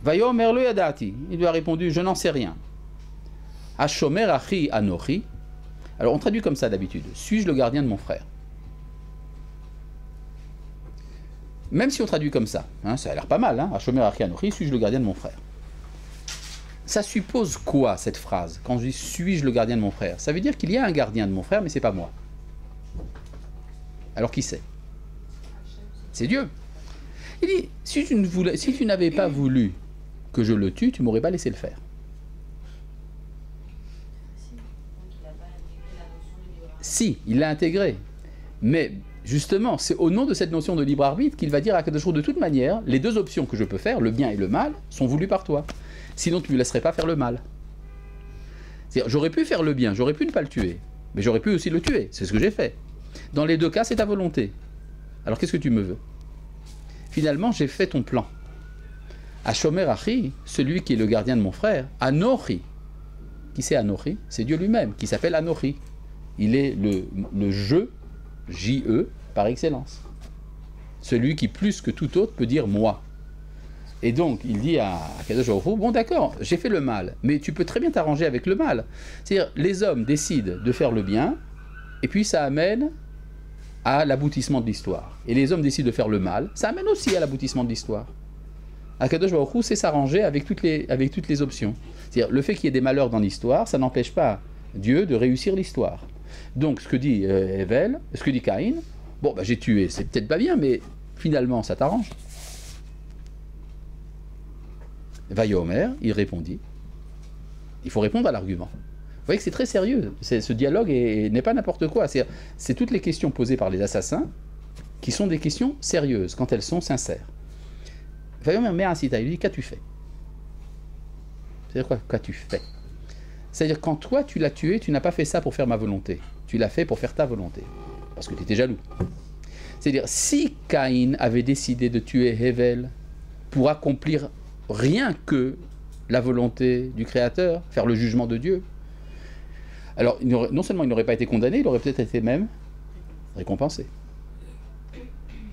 Vayomer lo yadati. Il lui a répondu, je n'en sais rien. Hashomer achi anochi. Alors on traduit comme ça d'habitude. Suis-je le gardien de mon frère? Même si on traduit comme ça, ça a l'air pas mal. Hashomer achi anochi, suis-je le gardien de mon frère? Ça suppose quoi cette phrase? Quand je dis suis-je le gardien de mon frère? Ça veut dire qu'il y a un gardien de mon frère, mais c'est pas moi. Alors qui c'est? C'est Dieu. Il dit, si tu n'avais pas voulu que je le tue, tu m'aurais pas laissé le faire. Si, il l'a intégré. Mais justement, c'est au nom de cette notion de libre arbitre qu'il va dire à Kadosh Baruch Hu, de toute manière, les deux options que je peux faire, le bien et le mal, sont voulues par toi. Sinon, tu ne me laisserais pas faire le mal. C'est-à-dire, j'aurais pu faire le bien, j'aurais pu ne pas le tuer, mais j'aurais pu aussi le tuer. C'est ce que j'ai fait. Dans les deux cas, c'est ta volonté. Alors qu'est-ce que tu me veux? Finalement, j'ai fait ton plan. Hashomer Achi, celui qui est le gardien de mon frère, Anochi. Qui c'est Anochi? C'est Dieu lui-même, qui s'appelle Anochi. Il est le je, J-E, par excellence. Celui qui, plus que tout autre, peut dire moi. Et donc, il dit à Kadosh Baruch Hu, bon d'accord, j'ai fait le mal, mais tu peux très bien t'arranger avec le mal. C'est-à-dire, les hommes décident de faire le bien, et puis ça amène à l'aboutissement de l'histoire. Et les hommes décident de faire le mal, ça amène aussi à l'aboutissement de l'histoire. Akadosh Baruch Hu sait s'arranger avec toutes les options. C'est-à-dire, le fait qu'il y ait des malheurs dans l'histoire, ça n'empêche pas Dieu de réussir l'histoire. Donc, ce que dit Hevel, ce que dit Caïn, bon, bah, j'ai tué, c'est peut-être pas bien, mais finalement, ça t'arrange. Vayomer, il répondit. Il faut répondre à l'argument. Vous voyez que c'est très sérieux. Ce dialogue n'est pas n'importe quoi. C'est toutes les questions posées par les assassins qui sont des questions sérieuses, quand elles sont sincères. Vayomer Me'asita, il dit, qu'as-tu fait? C'est-à-dire quoi, qu'as-tu fait? C'est-à-dire, quand toi tu l'as tué, tu n'as pas fait ça pour faire ma volonté. Tu l'as fait pour faire ta volonté. Parce que tu étais jaloux. C'est-à-dire, si Caïn avait décidé de tuer Hevel pour accomplir rien que la volonté du Créateur, faire le jugement de Dieu, alors non seulement il n'aurait pas été condamné, il aurait peut-être été même récompensé.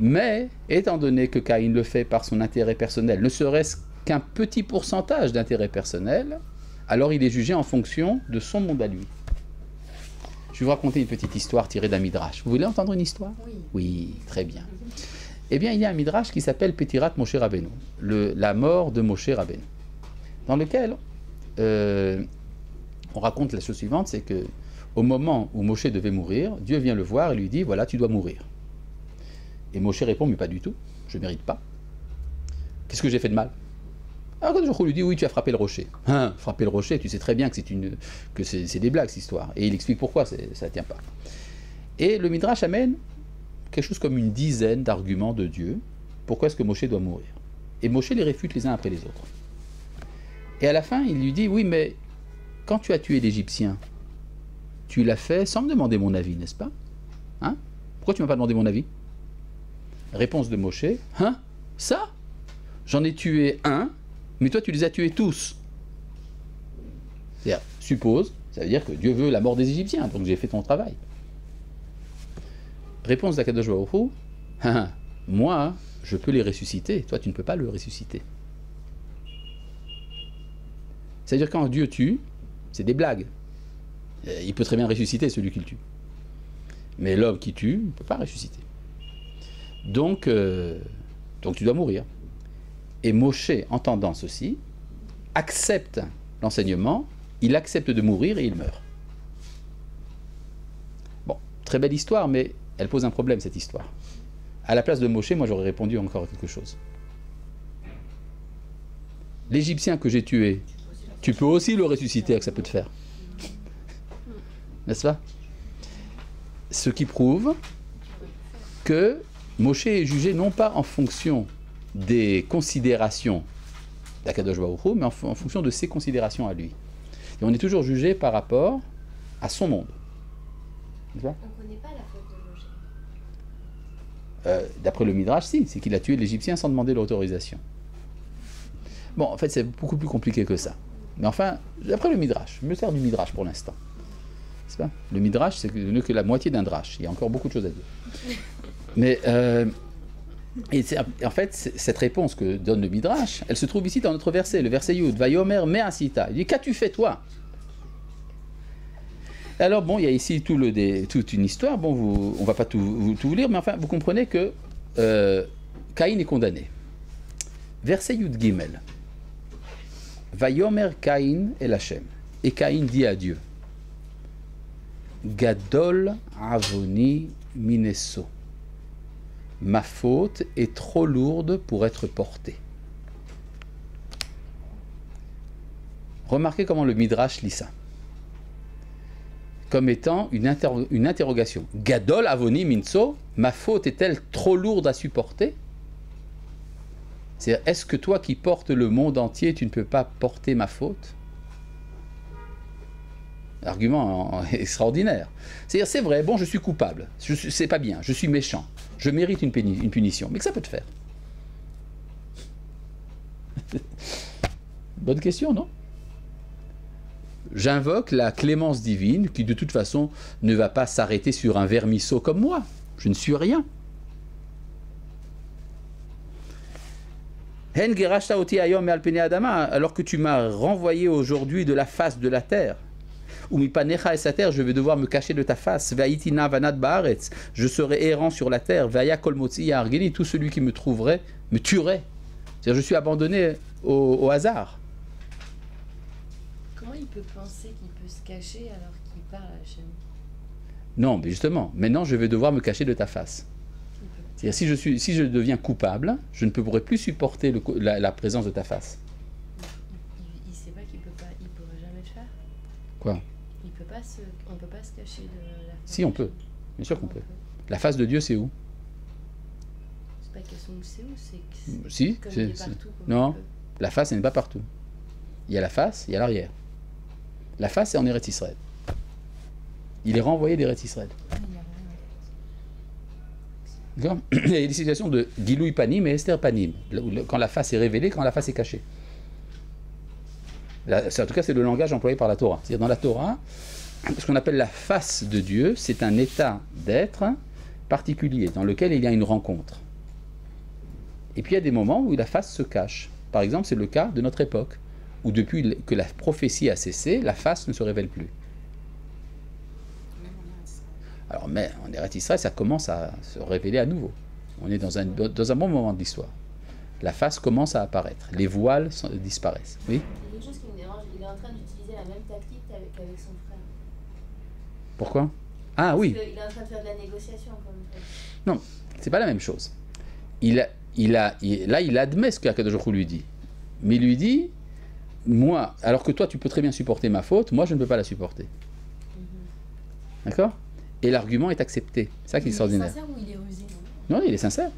Mais, étant donné que Caïn le fait par son intérêt personnel, ne serait-ce qu'un petit pourcentage d'intérêt personnel, alors il est jugé en fonction de son monde à lui. Je vais vous raconter une petite histoire tirée d'un midrash. Vous voulez entendre une histoire? Oui. Oui, très bien. Eh bien, il y a un midrash qui s'appelle Petirat Moshe Rabbeinu, la mort de Moshe Rabbeinu, dans lequel on raconte la chose suivante, c'est que au moment où Moshe devait mourir, Dieu vient le voir et lui dit, voilà, tu dois mourir. Et Moshe répond, mais pas du tout, je ne mérite pas. Qu'est-ce que j'ai fait de mal? Alors quand Jochou lui dit, oui, tu as frappé le rocher. Hein, frapper le rocher, tu sais très bien que c'est des blagues, cette histoire. Et il explique pourquoi ça ne tient pas. Et le Midrash amène quelque chose comme une dizaine d'arguments de Dieu. Pourquoi est-ce que Moshe doit mourir? Et Moshe les réfute les uns après les autres. Et à la fin, il lui dit, oui, mais quand tu as tué l'Égyptien, tu l'as fait sans me demander mon avis, n'est-ce pas? Hein? Pourquoi tu ne m'as pas demandé mon avis? Réponse de Moshe, hein? Ça? J'en ai tué un, mais toi tu les as tués tous. C'est-à-dire, suppose, ça veut dire que Dieu veut la mort des Égyptiens, donc j'ai fait ton travail. Réponse d'Akadosh Baruch Hu, hein, moi, je peux les ressusciter, toi tu ne peux pas le ressusciter. C'est-à-dire quand Dieu tue, c'est des blagues. Il peut très bien ressusciter celui qu'il tue. Mais l'homme qui tue ne peut pas ressusciter. Donc tu dois mourir. Et Moshe, entendant ceci, accepte l'enseignement, il accepte de mourir et il meurt. Bon, très belle histoire, mais elle pose un problème, cette histoire. À la place de Moshe, moi j'aurais répondu encore quelque chose. L'Égyptien que j'ai tué, tu peux aussi le ressusciter, que ça peut te faire. N'est-ce pas? Ce qui prouve que Moshe est jugé non pas en fonction des considérations d'Akadosh Baruch Hu, mais en fonction de ses considérations à lui. Et on est toujours jugé par rapport à son monde. On ne connaît pas la faute de Moshe. D'après le Midrash, si, c'est qu'il a tué l'Égyptien sans demander l'autorisation. Bon, en fait, c'est beaucoup plus compliqué que ça. Mais enfin, d'après le Midrash, je me sers du Midrash pour l'instant. C'est pas? Le Midrash, c'est que la moitié d'un drash. Il y a encore beaucoup de choses à dire. Mais, en fait, cette réponse que donne le Midrash, elle se trouve ici dans notre verset, le verset Yud, Vayomer Me'asita. Il dit, qu'as-tu fait toi? Alors bon, il y a ici toute une histoire, bon, on ne va pas tout vous lire, mais enfin, vous comprenez que Caïn est condamné. Verset Yud Gimel. Vayomer Caïn el Hashem. Et Caïn dit à Dieu, Gadol avoni minesso. Ma faute est trop lourde pour être portée. Remarquez comment le Midrash lit ça. Comme étant une interrogation. Gadol avoni minso, ma faute est-elle trop lourde à supporter? C'est-à-dire, est-ce que toi qui portes le monde entier, tu ne peux pas porter ma faute? Argument extraordinaire. C'est-à-dire, c'est vrai, bon, je suis coupable, c'est pas bien, je suis méchant, je mérite une punition, mais que ça peut te faire? Bonne question, non? J'invoque la clémence divine qui, de toute façon, ne va pas s'arrêter sur un vermisseau comme moi. Je ne suis rien. Alors que tu m'as renvoyé aujourd'hui de la face de la terre. Ou mipanecha et sa terre, je vais devoir me cacher de ta face. Vaïtina vanad baaretz, je serai errant sur la terre. Vaya kol motzi argeni, tout celui qui me trouverait me tuerait. C'est-à-dire, je suis abandonné au hasard. Comment il peut penser qu'il peut se cacher alors qu'il parle à Hachem? Non, mais justement, maintenant je vais devoir me cacher de ta face. C'est-à-dire, si je deviens coupable, je ne pourrai plus supporter la présence de ta face. Il ne sait pas qu'il pourra jamais le faire. Quoi? On peut pas se cacher de la face. Si, on peut. Bien sûr qu'on peut. La face de Dieu, c'est où? C'est pas qu'elles sont où c'est où, c'est Si, comme il est partout. Non, la face, elle n'est pas partout. Il y a la face, il y a l'arrière. La face, c'est en Eretz Israël. Il est renvoyé d'Eretz Israël. D'accord. Il y a des situations de Giloui Panim et Esther Panim, quand la face est révélée, quand la face est cachée. En tout cas, c'est le langage employé par la Torah. C'est-à-dire dans la Torah, ce qu'on appelle la face de Dieu, c'est un état d'être particulier dans lequel il y a une rencontre. Et puis il y a des moments où la face se cache. Par exemple, c'est le cas de notre époque, où depuis que la prophétie a cessé, la face ne se révèle plus. Alors, mais en Eretz Israël, ça commence à se révéler à nouveau. On est dans un bon moment de l'histoire. La face commence à apparaître. Les voiles disparaissent. Oui ? Il y a quelque chose qui me dérange. Il est en train d'utiliser la même tactique qu'avec son frère. Pourquoi ? Ah oui. Parce qu'il est en train de faire de la négociation, comme frère. Non, c'est pas la même chose. Là, il admet ce qu'Akadosh Baruch Hu lui dit. Mais il lui dit, moi, alors que toi, tu peux très bien supporter ma faute, moi, je ne peux pas la supporter. D'accord ? Et l'argument est accepté. C'est ça qui est extraordinaire. Il est sincère ou il est rusé, non? Non, il est sincère.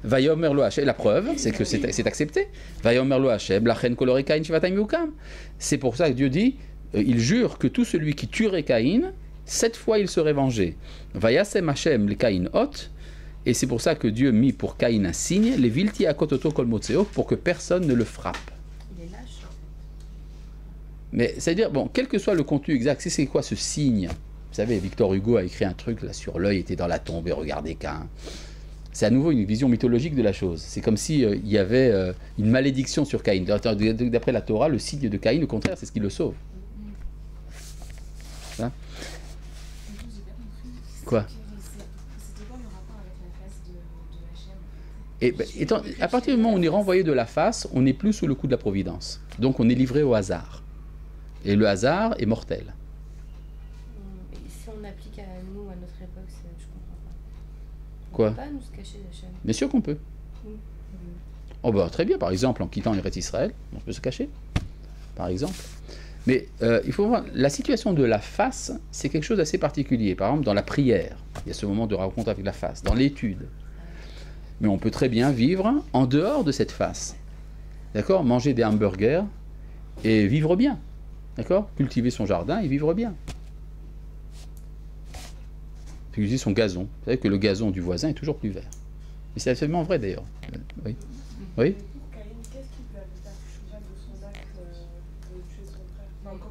Vayomer lo Hashem, la preuve, c'est que c'est accepté. Vayomer lo Hashem, lachen kolore Kain shivatayim yukam. C'est pour ça que Dieu dit, il jure que tout celui qui tuerait Caïn, 7 fois il serait vengé. Vayasem Hashem le Caïn hot. Et c'est pour ça que Dieu mit pour Caïn un signe, les vilti akototo kol motseo, pour que personne ne le frappe. Il est lâche, en fait. Mais c'est-à-dire, bon, quel que soit le contenu exact, c'est quoi ce signe? Vous savez, Victor Hugo a écrit un truc là sur l'œil était dans la tombe et regardez Caïn. C'est à nouveau une vision mythologique de la chose. C'est comme si il y avait une malédiction sur Caïn. D'après la Torah, le signe de Caïn, au contraire, c'est ce qui le sauve. Hein? Quoi? C'était quoi le rapport avec la face de Hachem? Et à partir du moment où on est renvoyé de la face, on n'est plus sous le coup de la providence. Donc on est livré au hasard. Et le hasard est mortel. Et si on applique à nous, à notre époque, je comprends pas. On Quoi? peut pas nous se cacher d'Hachem. Bien sûr qu'on peut. Oh bah très bien, par exemple, en quittant Eretz Israël, on peut se cacher. Par exemple. Mais il faut voir, la situation de la face, c'est quelque chose d'assez particulier. Par exemple, dans la prière, il y a ce moment de rencontre avec la face. Dans l'étude. Mais on peut très bien vivre en dehors de cette face. D'accord? Manger des hamburgers et vivre bien. D'accord? Cultiver son jardin et vivre bien. Utiliser son gazon. Vous savez que le gazon du voisin est toujours plus vert. Et c'est absolument vrai d'ailleurs. Oui. Oui?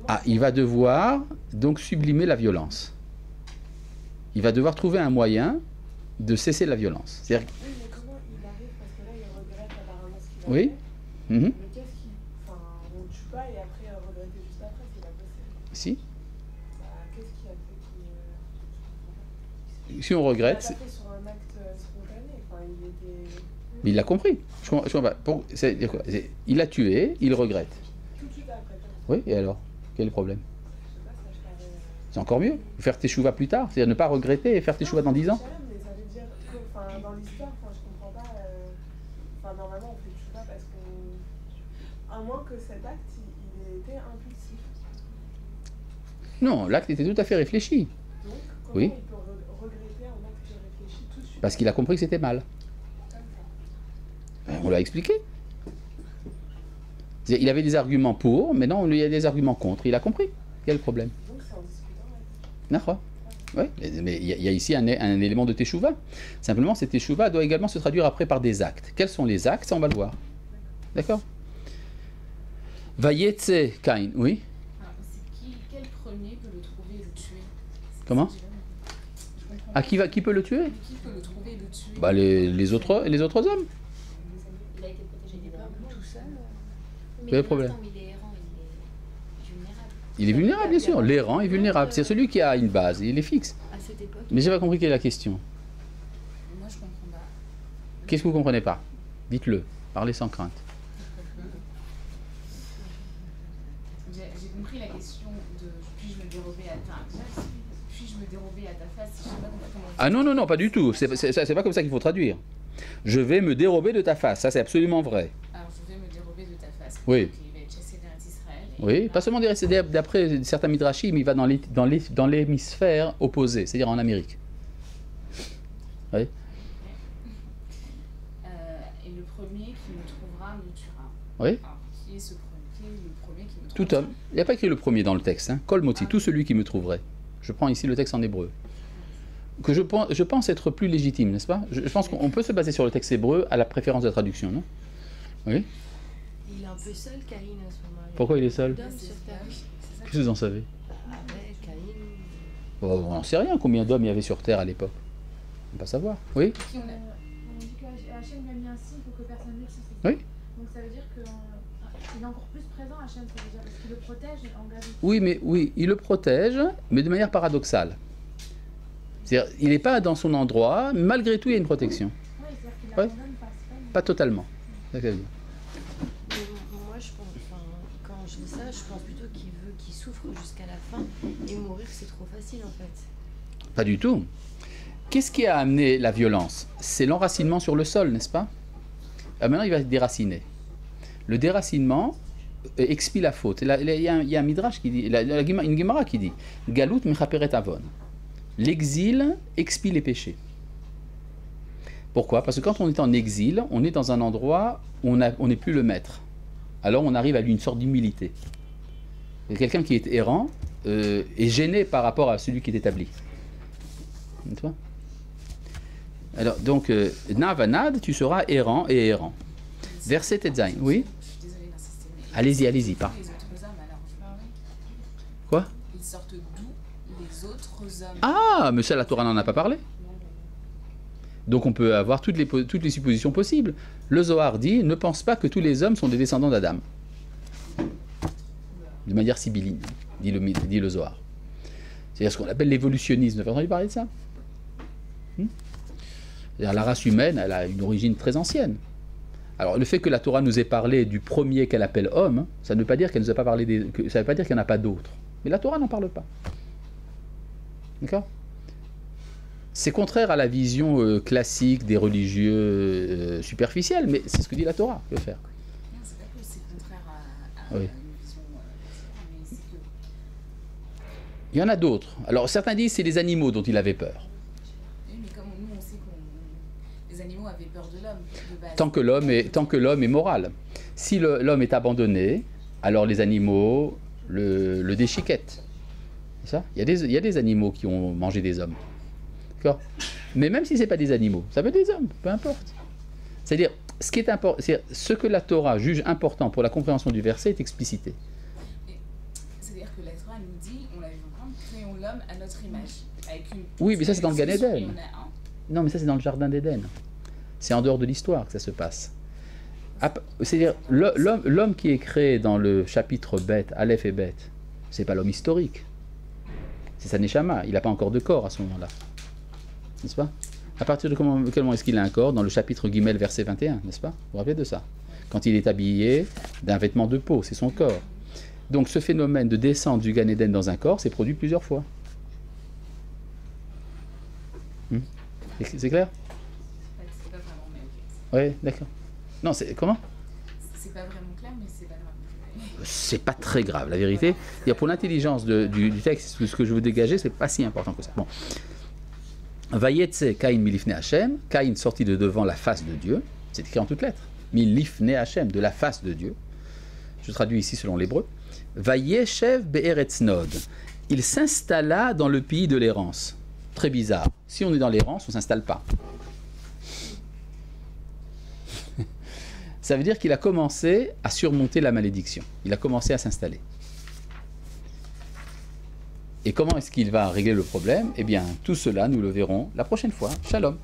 Ah, il va devoir donc sublimer la violence. Il va devoir trouver un moyen de cesser la violence. C'est-à-dire... Oui, mais comment il arrive? Parce que là, il regrette apparemment ce qu'il a Oui. fait. Mhm. Mais qu'est-ce qu'il... Enfin, on ne tue pas et après regretter juste après, c'est pas possible. Si. Bah, qu'est-ce qu'il a fait qui... Si on Il a regrette, pas fait sur un acte spontané. Enfin, il était... mais il l'a compris. Je comprends pas. C'est-à-dire quoi? Il a tué, il regrette. Tout de suite après. Oui, et alors? Quel est le problème? Je sais pas, ça je l'avais... C'est encore mieux. Faire tes chouvas plus tard. C'est-à-dire ne pas regretter et faire tes chouvas dans 10 ans. Mais ça veut dire que, enfin, dans l'histoire, enfin, je comprends pas... Enfin, normalement, on fait le chouva parce qu'on... À moins que cet acte, il ait été impulsif. Non, l'acte était tout à fait réfléchi. Donc, comment Oui. il peut regretter un acte réfléchi tout de suite? Parce qu'il a compris que c'était mal. Comme ça. On l'a expliqué. Il avait des arguments pour, mais non, il y a des arguments contre. Il a compris. Quel est le problème? Donc, c'est en discutant avec... D'accord. Ouais, mais il y a ici un élément de teshuva. Simplement, cette teshuva doit également se traduire après par des actes. Quels sont les actes? Ça, on va le voir. D'accord. Vayetse Caïn, oui. Alors, quel premier peut le trouver et le tuer? Comment? Je comprends Ah, pas. qui peut le tuer? Qui peut le trouver et le tuer? Bah, les autres hommes. Il a été protégé des Il est pas armes. tout seul. Quel est le problème? Il est errant, il est vulnérable. Il est vulnérable, bien sûr. L'errant est vulnérable. C'est celui qui a une base. Il est fixe. À cette époque. Mais j'ai pas compris quelle est la question. Moi, je comprends pas. Qu'est-ce que vous comprenez pas? Dites-le. Parlez sans crainte. J'ai compris la question de puis-je me dérober à ta face, je sais pas comment Ah non, non, non, pas du tout. C'est pas comme ça qu'il faut traduire. Je vais me dérober de ta face. Ça, c'est absolument vrai. Alors, je vais me dérober de ta face. Oui. Donc, il va être chassé d'Israël. Oui, pas seulement d'après certains midrashim, il va dans l'hémisphère opposé, c'est-à-dire en Amérique. Oui. Et le premier qui me trouvera me tuera. Oui. Alors, qui est ce premier? marqué le premier qui me trouve. Tout homme. Il n'y a pas écrit le premier dans le texte. Hein. Kol moti, tout celui qui me trouverait. Je prends ici le texte en hébreu. Que je pense être plus légitime, n'est-ce pas? Je pense qu'on peut se baser sur le texte hébreu à la préférence de la traduction, non? Oui. Il est un peu seul, Caïn, à ce moment-là. Pourquoi il est seul? D'hommes sur terre. Qu'est-ce que vous en savez? Ah ouais, Caïn. On n'en sait rien combien d'hommes il y avait sur terre à l'époque. On ne peut pas savoir. Oui. Qui on a On dit qu'Hachem lui a mis un signe pour que personne ne le sache. Oui. Donc ça veut dire qu'il est encore plus présent, Hachem, ça veut dire, parce qu'il le protège en gardant. Oui, il le protège, mais de manière paradoxale. C'est-à-dire, il n'est pas dans son endroit, mais malgré tout, il y a une protection. Oui, c'est-à-dire qu'il Ouais. l'abandonne pas. c'est pas une- Pas totalement. C'est ça qu'elle dit. Mais moi, je pense, enfin, quand je dis ça, je pense plutôt qu'il veut qu'il souffre jusqu'à la fin et mourir, c'est trop facile en fait. Pas du tout. Qu'est-ce qui a amené la violence? C'est l'enracinement sur le sol, n'est-ce pas? Maintenant, il va être déraciné. Le déracinement expie la faute. Il y a un midrash qui dit, une Gemara qui dit, Galut mechaperet avon. L'exil expie les péchés. Pourquoi? Parce que quand on est en exil, on est dans un endroit où on n'est plus le maître. Alors on arrive à une sorte d'humilité. Et quelqu'un qui est errant est gêné par rapport à celui qui est établi. Tu vois? Alors donc, Navanad, tu seras errant et errant. Verset Tetzain, oui? Je suis désolée d'insister, mais. Allez-y, pas. Les autres hommes, alors. Quoi? Ils sortent d'où les autres hommes? Ah, mais ça, la Torah n'en a pas parlé. Donc on peut avoir toutes les suppositions possibles. Le Zohar dit, ne pense pas que tous les hommes sont des descendants d'Adam. De manière sibylline, dit le Zohar. C'est-à-dire ce qu'on appelle l'évolutionnisme. Vous avez entendu parler de ça? C'est-à-dire la race humaine, elle a une origine très ancienne. Alors le fait que la Torah nous ait parlé du premier qu'elle appelle homme, ça ne veut pas dire qu'elle nous a pas parlé ça ne veut pas dire qu'il n'y en a pas d'autres. Mais la Torah n'en parle pas. D'accord? C'est contraire à la vision classique des religieux superficiels, mais c'est ce que dit la Torah. Que faire? Non, c'est pas que c'est contraire à Oui. une vision. Mais c'est que. Il y en a d'autres. Alors certains disent que c'est les animaux dont il avait peur. Oui, mais comme nous, on sait que les animaux avaient peur de l'homme, de base. Tant que l'homme est moral. Si l'homme est abandonné, alors les animaux le déchiquettent. C'est ça? Il y a des animaux qui ont mangé des hommes. D'accord? Mais même si ce n'est pas des animaux, ça peut être des hommes, peu importe. C'est-à-dire, ce que la Torah juge important pour la compréhension du verset est explicité. C'est-à-dire que la Torah nous dit, on l'avait compris, créons l'homme à notre image. Avec une Oui, mais ça c'est dans le Gan expression, Eden. il y en a un. Non, mais ça c'est dans le jardin d'Éden. C'est en dehors de l'histoire que ça se passe. C'est-à-dire, l'homme qui est créé dans le chapitre bête, Aleph et bête, c'est pas l'homme historique. C'est sa neshama. Il n'a pas encore de corps à ce moment-là. N'est-ce pas? À partir de quel moment est-ce qu'il a un corps? Dans le chapitre Guimel, verset 21, n'est-ce pas? Vous vous rappelez de ça? Quand il est habillé d'un vêtement de peau, c'est son corps. Donc ce phénomène de descente du Gan Eden dans un corps s'est produit plusieurs fois. C'est clair? C'est pas vraiment, mais ok. Oui, d'accord. Non, c'est comment? C'est pas vraiment clair, mais c'est pas grave. C'est pas très grave, la vérité. Pour l'intelligence du texte, ce que je veux dégager, c'est pas si important que ça. Bon. Vayetse Caïn milifne Hachem, Caïn sortit de devant la face de Dieu, c'est écrit en toutes lettres. Milifne Hachem, de la face de Dieu. Je traduis ici selon l'hébreu. Vayeshev be'eretz nod. Il s'installa dans le pays de l'errance. Très bizarre. Si on est dans l'errance, on ne s'installe pas. Ça veut dire qu'il a commencé à surmonter la malédiction. Il a commencé à s'installer. Et comment est-ce qu'il va régler le problème? Eh bien, tout cela, nous le verrons la prochaine fois. Shalom.